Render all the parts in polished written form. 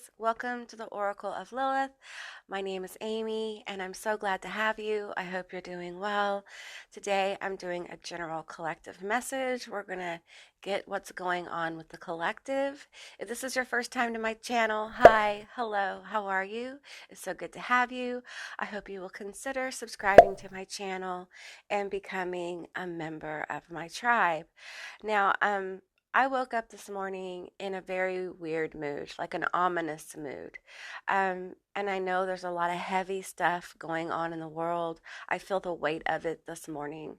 guys. Welcome to the Oracle of Lilith. My name is Amy, and I'm so glad to have you. I hope you're doing well. Today, I'm doing a general collective message. We're going to get what's going on with the collective. If this is your first time to my channel, hi, hello, how are you? It's so good to have you. I hope you will consider subscribing to my channel and becoming a member of my tribe. Now, I woke up this morning in a very weird mood, like an ominous mood. And I know there's a lot of heavy stuff going on in the world. I feel the weight of it this morning.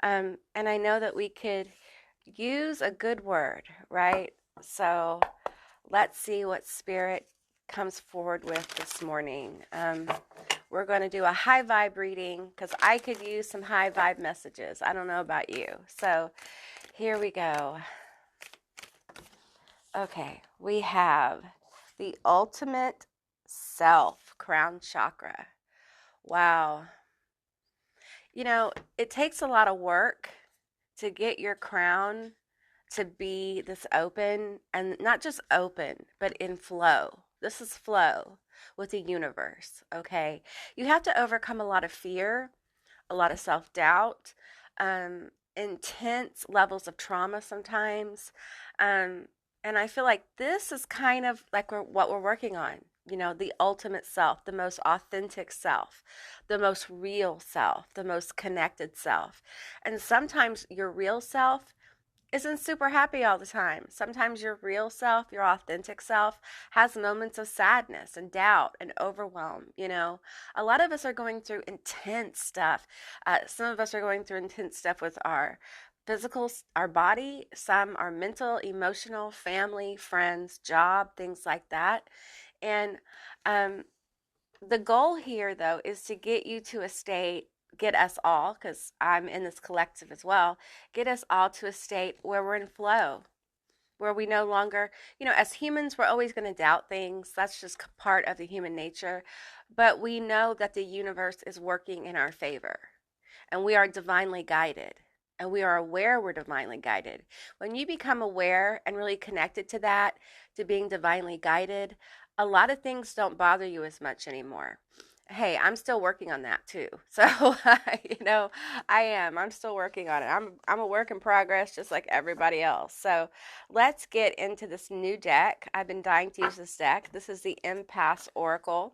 And I know that we could use a good word, right? So let's see what spirit comes forward with this morning. We're going to do a high vibe reading because I could use some high vibe messages. I don't know about you. So here we go. Okay, we have the ultimate self, crown chakra. Wow. You know, it takes a lot of work to get your crown to be this open, and not just open, but in flow. This is flow with the universe, okay? You have to overcome a lot of fear, a lot of self-doubt, intense levels of trauma sometimes. Um, and I feel like this is kind of like what we're working on. You know, the ultimate self, the most authentic self, the most real self, the most connected self. And sometimes your real self isn't super happy all the time. Sometimes your real self, your authentic self, has moments of sadness and doubt and overwhelm. You know, a lot of us are going through intense stuff. Some of us are going through intense stuff with our physical, our body, some are mental, emotional, family, friends, job, things like that. And um, the goal here, though, is to get you to a state, get us all, because I'm in this collective as well, get us all to a state where we're in flow, where we no longer, you know, as humans, we're always going to doubt things. That's just part of the human nature. But we know that the universe is working in our favor, and we are divinely guided. And we are aware we're divinely guided. When you become aware and really connected to that, to being divinely guided, a lot of things don't bother you as much anymore. Hey, I'm still working on that too. So, you know, I am. I'm still working on it. I'm a work in progress just like everybody else. So, let's get into this new deck. I've been dying to use this deck. This is the Impasse Oracle,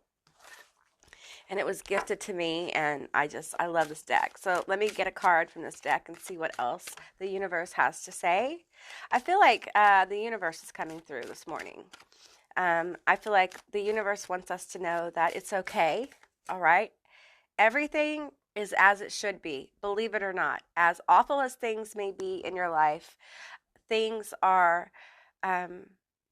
and it was gifted to me, and I love this deck. So let me get a card from this deck and see what else the universe has to say. I feel like the universe is coming through this morning. I feel like the universe wants us to know that it's okay, all right? Everything is as it should be, believe it or not. As awful as things may be in your life, things are um,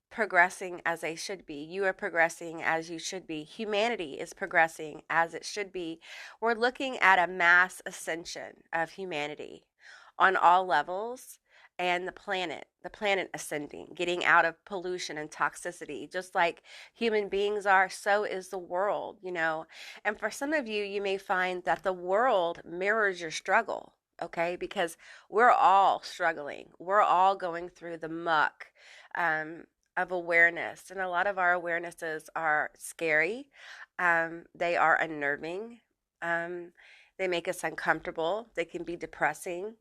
progressing as they should be. You are progressing as you should be. Humanity is progressing as it should be. We're looking at a mass ascension of humanity on all levels, and the planet ascending, getting out of pollution and toxicity. Just like human beings are, so is the world, you know. And for some of you, you may find that the world mirrors your struggle, okay? Because we're all struggling. We're all going through the muck of awareness. And a lot of our awarenesses are scary. They are unnerving. They make us uncomfortable. They can be depressing.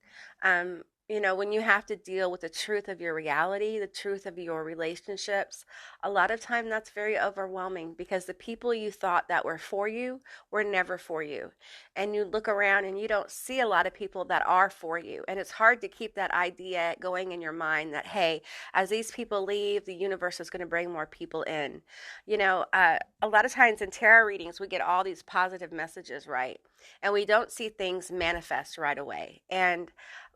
You know, when you have to deal with the truth of your reality, the truth of your relationships, a lot of time that's very overwhelming because the people you thought that were for you were never for you. And you look around and you don't see a lot of people that are for you. And it's hard to keep that idea going in your mind that, hey, as these people leave, the universe is going to bring more people in. You know, a lot of times in tarot readings, we get all these positive messages, right? And we don't see things manifest right away. And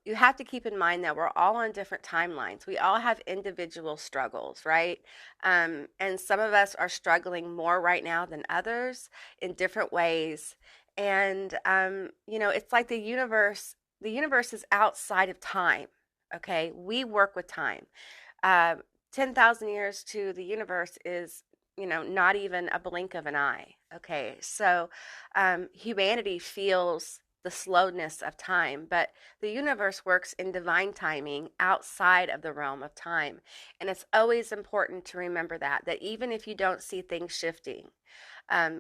you have to keep in mind that we're all on different timelines. We all have individual struggles, right? And some of us are struggling more right now than others in different ways. And, you know, it's like the universe is outside of time, okay? We work with time. 10,000 years to the universe is, you know, not even a blink of an eye, okay? So humanity feels the slowness of time, but the universe works in divine timing outside of the realm of time. And it's always important to remember that even if you don't see things shifting,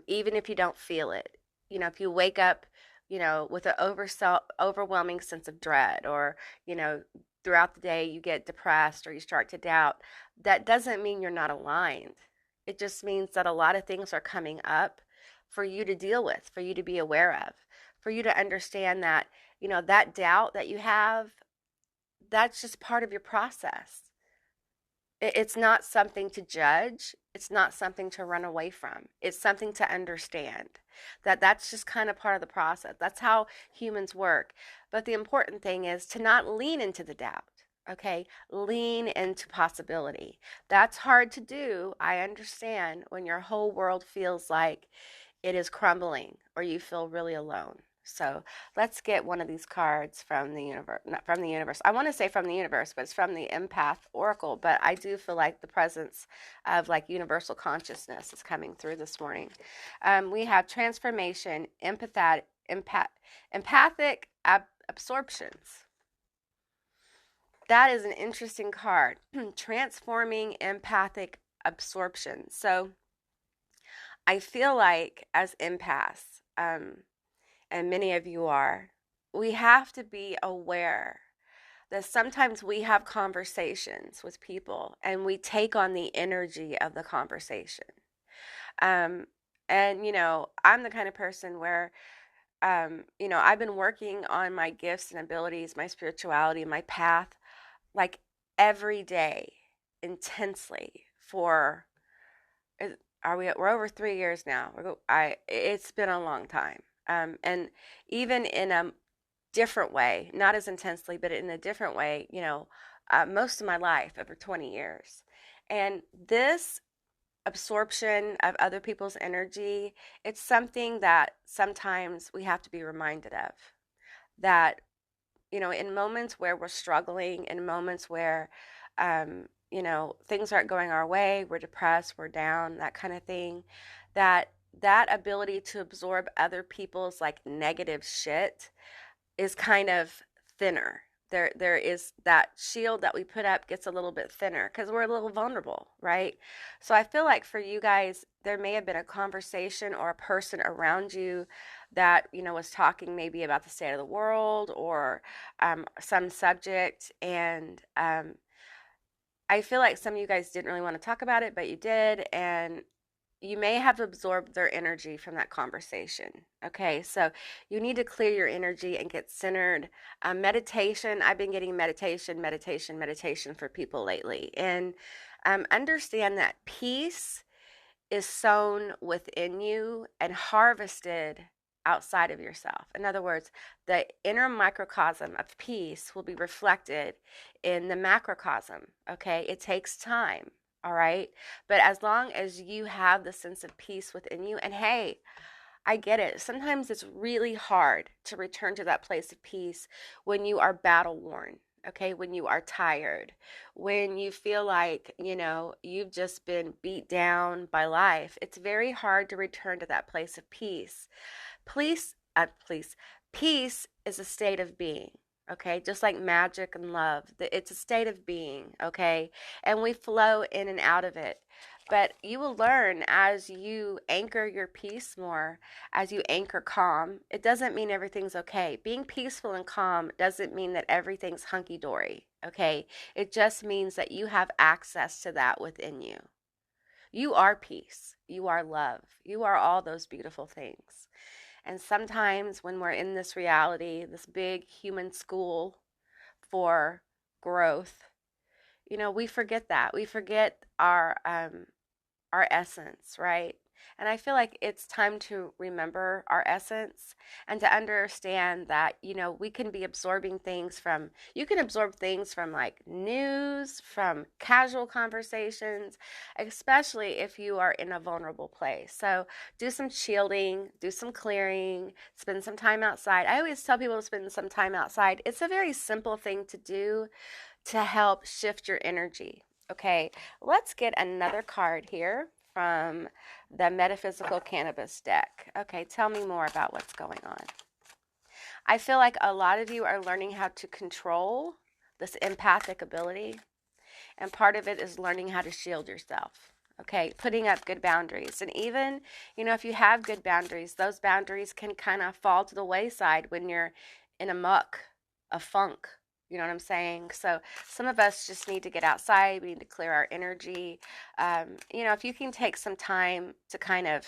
even if you don't feel it, if you wake up, with an overwhelming sense of dread, or, throughout the day you get depressed or you start to doubt, that doesn't mean you're not aligned. It just means that a lot of things are coming up for you to deal with, for you to be aware of, for you to understand that, that doubt that you have, that's just part of your process. It's not something to judge. It's not something to run away from. It's something to understand that that's just kind of part of the process. That's how humans work. But the important thing is to not lean into the doubt. Okay, lean into possibility. That's hard to do. I understand when your whole world feels like it is crumbling or you feel really alone. So let's get one of these cards from the universe, not from the universe. I want to say from the universe, but it's from the empath oracle. But I do feel like the presence of like universal consciousness is coming through this morning. We have transformation, empathic absorptions. That is an interesting card. Transforming empathic absorption. So I feel like as empaths, and many of you are, we have to be aware that sometimes we have conversations with people and we take on the energy of the conversation. And, I'm the kind of person where, I've been working on my gifts and abilities, my spirituality, my path, like every day intensely for, we're over 3 years now. It's been a long time. And even in a different way, not as intensely, but in a different way, most of my life, over 20 years. And this absorption of other people's energy, it's something that sometimes we have to be reminded of. That, in moments where we're struggling, in moments where, things aren't going our way, we're depressed, we're down, that kind of thing, that ability to absorb other people's like negative shit is kind of thinner. There is that shield that we put up gets a little bit thinner because we're a little vulnerable, right? So I feel like for you guys, there may have been a conversation or a person around you that, was talking maybe about the state of the world or some subject. And I feel like some of you guys didn't really want to talk about it, but you did. And you may have absorbed their energy from that conversation. Okay, so you need to clear your energy and get centered. Meditation, I've been getting meditation for people lately. And understand that peace is sown within you and harvested outside of yourself. In other words, the inner microcosm of peace will be reflected in the macrocosm. Okay, it takes time. All right. But as long as you have the sense of peace within you, and hey, I get it. Sometimes it's really hard to return to that place of peace when you are battle worn. Okay. When you are tired, when you feel like, you've just been beat down by life, it's very hard to return to that place of peace. Peace is a state of being. Okay, just like magic and love, it's a state of being. Okay, and we flow in and out of it. But you will learn as you anchor your peace more, as you anchor calm. It doesn't mean everything's okay. Being peaceful and calm doesn't mean that everything's hunky dory. Okay, it just means that you have access to that within you. You are peace. You are love. You are all those beautiful things. And sometimes when we're in this reality, this big human school for growth, we forget that. We forget our essence, right? And I feel like it's time to remember our essence and to understand that, we can be absorbing things from, you can absorb things from like news, from casual conversations, especially if you are in a vulnerable place. So do some shielding, do some clearing, spend some time outside. I always tell people to spend some time outside. It's a very simple thing to do to help shift your energy. Okay, let's get another card here from the Metaphysical Cannabis deck. Okay, tell me more about what's going on. I feel like a lot of you are learning how to control this empathic ability, and part of it is learning how to shield yourself. Okay, putting up good boundaries. And even, if you have good boundaries, those boundaries can kind of fall to the wayside when you're in a muck, a funk. You know what I'm saying? So some of us just need to get outside. We need to clear our energy. If you can take some time to kind of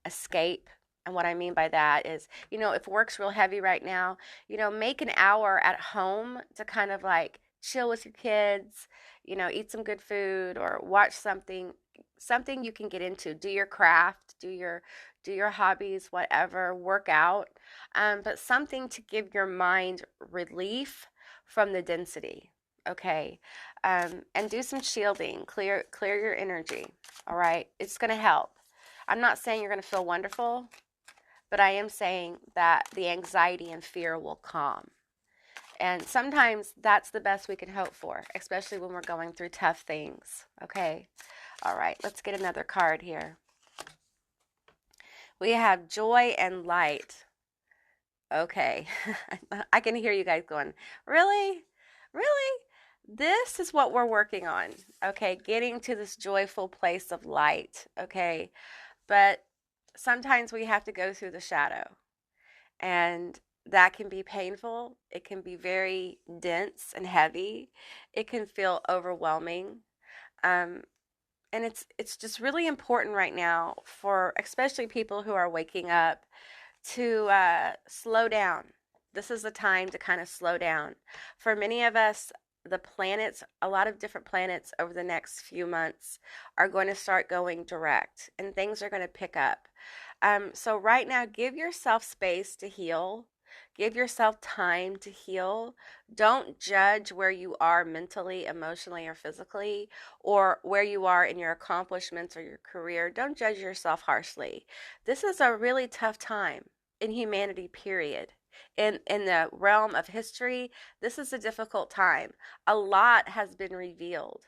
escape. And what I mean by that is, if work's real heavy right now, make an hour at home to kind of like chill with your kids, eat some good food or watch something you can get into. Do your craft, do your hobbies, whatever, work out, but something to give your mind relief from the density. Okay, and do some shielding. Clear your energy. All right, it's going to help. I'm not saying you're going to feel wonderful, but I am saying that the anxiety and fear will calm. And sometimes that's the best we can hope for, especially when we're going through tough things. Okay. All right. Let's get another card here. We have joy and light. Okay. I can hear you guys going, really? Really? This is what we're working on. Okay. Getting to this joyful place of light. Okay. But sometimes we have to go through the shadow. And that can be painful. It can be very dense and heavy. It can feel overwhelming. Um, and it's just really important right now for especially people who are waking up to slow down. This is the time to kind of slow down. For many of us, the planets, a lot of different planets over the next few months are going to start going direct and things are going to pick up. So right now, give yourself space to heal. Give yourself time to heal. Don't judge where you are mentally, emotionally, or physically, or where you are in your accomplishments or your career. Don't judge yourself harshly. This is a really tough time in humanity, period. In the realm of history, this is a difficult time. A lot has been revealed.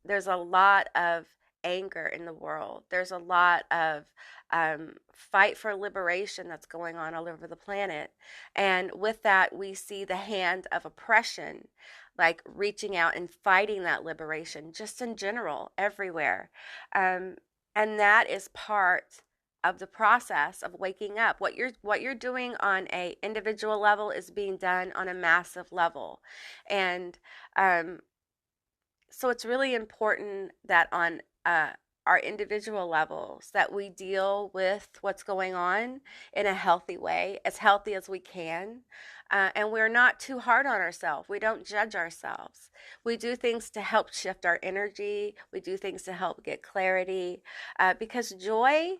There's a lot of anger in the world. There's a lot of fight for liberation that's going on all over the planet. And with that, we see the hand of oppression, like reaching out and fighting that liberation, just in general, everywhere. And that is part of the process of waking up. What you're doing on a individual level is being done on a massive level. And so it's really important that on our individual levels that we deal with what's going on in a healthy way, as healthy as we can. And we're not too hard on ourselves. We don't judge ourselves. We do things to help shift our energy. We do things to help get clarity, because joy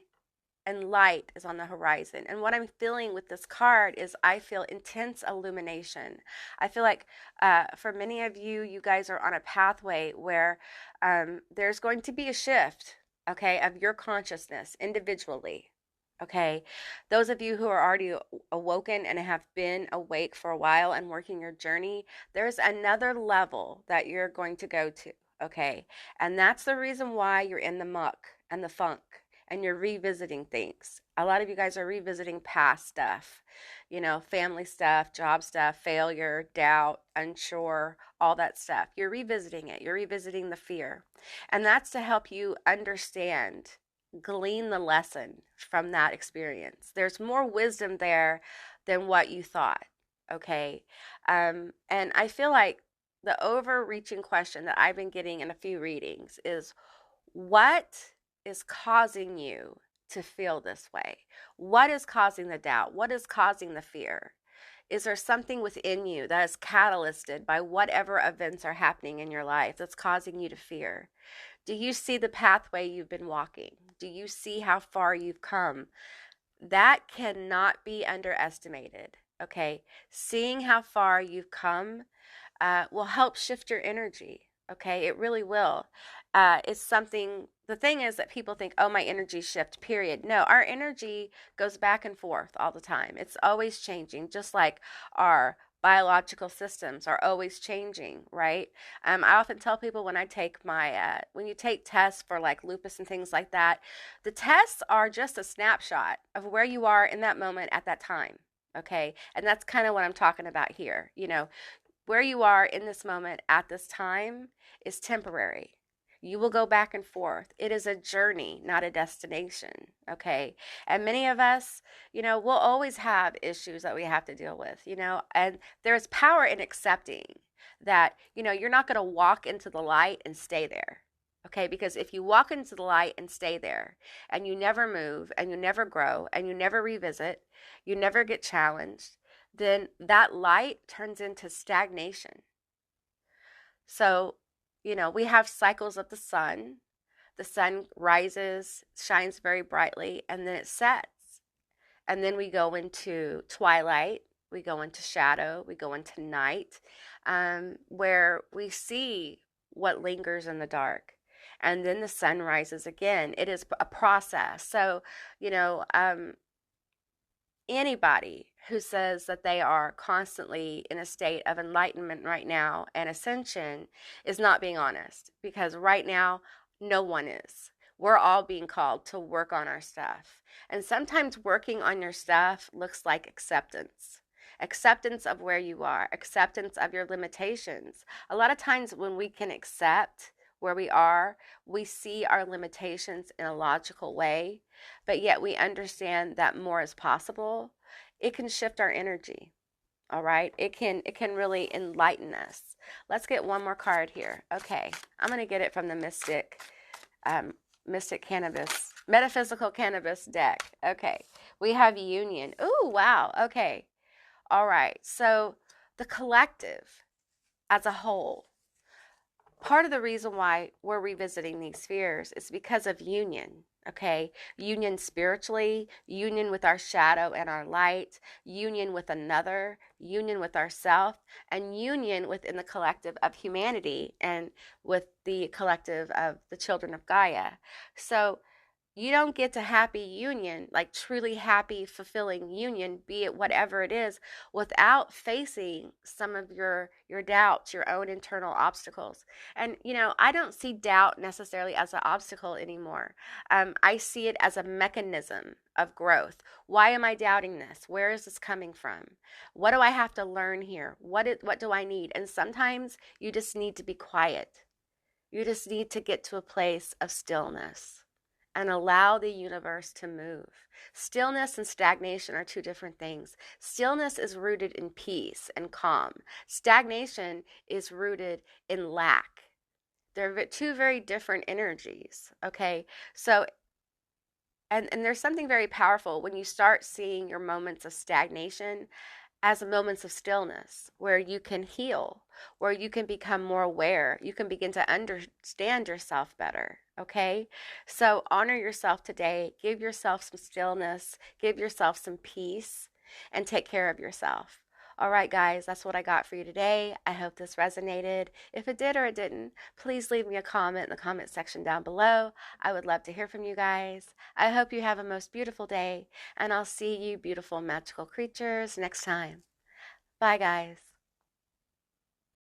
and light is on the horizon. And what I'm feeling with this card is I feel intense illumination. I feel like for many of you, you guys are on a pathway where there's going to be a shift, okay, of your consciousness individually. Okay, those of you who are already awoken and have been awake for a while and working your journey, there's another level that you're going to go to. Okay, and that's the reason why you're in the muck and the funk and you're revisiting things. A lot of you guys are revisiting past stuff, family stuff, job stuff, failure, doubt, unsure, all that stuff. You're revisiting it. You're revisiting the fear. And that's to help you understand, glean the lesson from that experience. There's more wisdom there than what you thought, okay? And I feel like the overreaching question that I've been getting in a few readings is, what is causing you to feel this way? What is causing the doubt? What is causing the fear? Is there something within you that is catalyzed by whatever events are happening in your life that's causing you to fear? Do you see the pathway you've been walking? Do you see how far you've come? That cannot be underestimated, okay? Seeing how far you've come will help shift your energy, okay? It really will. It's something, the thing is that people think, oh, my energy shift, period. No, our energy goes back and forth all the time. It's always changing, just like our biological systems are always changing, right? I often tell people when I take when you take tests for like lupus and things like that, the tests are just a snapshot of where you are in that moment at that time. Okay. And that's kind of what I'm talking about here. Where you are in this moment at this time is temporary. You will go back and forth. It is a journey, not a destination. Okay. And many of us, we'll always have issues that we have to deal with, and there's power in accepting that, you're not going to walk into the light and stay there. Okay. Because if you walk into the light and stay there and you never move and you never grow and you never revisit, you never get challenged, then that light turns into stagnation. So, we have cycles of the sun. The sun rises, shines very brightly, and then it sets. And then we go into twilight, we go into shadow, we go into night, where we see what lingers in the dark. And then the sun rises again. It is a process. So, anybody who says that they are constantly in a state of enlightenment right now and ascension is not being honest, because right now no one is. We're all being called to work on our stuff. And sometimes working on your stuff looks like acceptance of where you are, acceptance of your limitations. A lot of times when we can accept where we are, we see our limitations in a logical way, but yet we understand that more is possible. It can shift our energy. All right, it can really enlighten us. Let's get one more card here. Okay, I'm going to get it from the Mystic Cannabis, Metaphysical Cannabis deck. Okay, we have Union. Ooh, wow. Okay, all right. So the collective as a whole, part of the reason why we're revisiting these spheres is because of union. Okay, union spiritually, union with our shadow and our light, union with another, union with ourself, and union within the collective of humanity and with the collective of the children of Gaia. So you don't get to happy union, like truly happy, fulfilling union, be it whatever it is, without facing some of your doubts, your own internal obstacles. And I don't see doubt necessarily as an obstacle anymore. I see it as a mechanism of growth. Why am I doubting this? Where is this coming from? What do I have to learn here? What do I need? And sometimes you just need to be quiet. You just need to get to a place of stillness and allow the universe to move. Stillness and stagnation are two different things. Stillness is rooted in peace and calm. Stagnation is rooted in lack. They're two very different energies, okay? So, and there's something very powerful when you start seeing your moments of stagnation as moments of stillness where you can heal, where you can become more aware, you can begin to understand yourself better. Okay, so honor yourself today, give yourself some stillness, give yourself some peace, and take care of yourself. All right, guys, that's what I got for you today. I hope this resonated. If it did or it didn't, please leave me a comment in the comment section down below. I would love to hear from you guys. I hope you have a most beautiful day, and I'll see you beautiful magical creatures next time. Bye, guys.